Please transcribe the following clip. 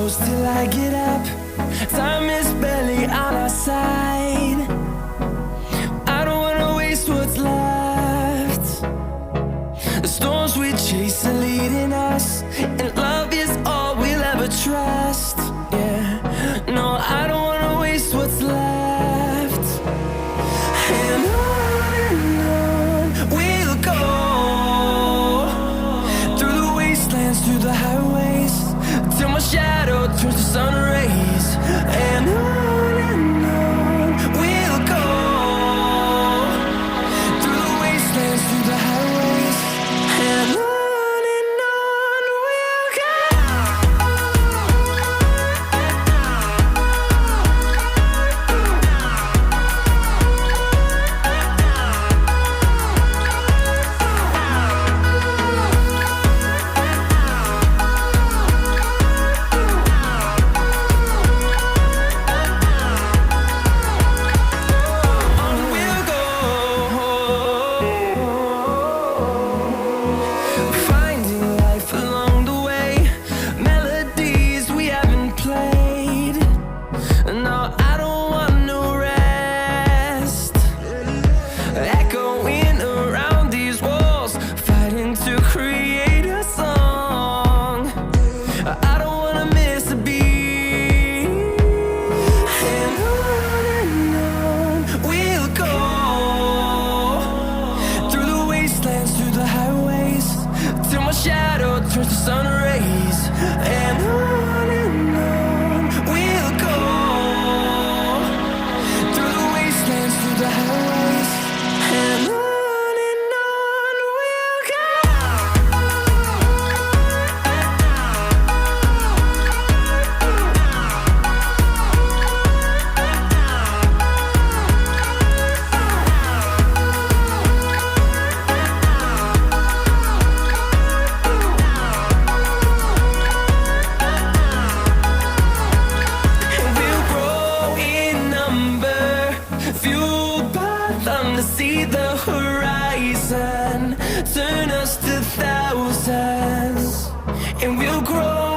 close till I get up. Time is barely on our side. I don't wanna waste what's left. The storms we chase are leading us, and love is all we'll ever trust. Yeah, no, I don't wanna waste what's left. And on we'll go, through the wastelands, through the highways, till my shadow turns to sun rays. And on we'll go, through the wastelands, through the highways, and on we'll go. Shadow turns to sun rays, and on we'll go, through the wastelands, through the highways, and on we'll go. Fueled by them to see the horizon, turn us to thousands, and we'll grow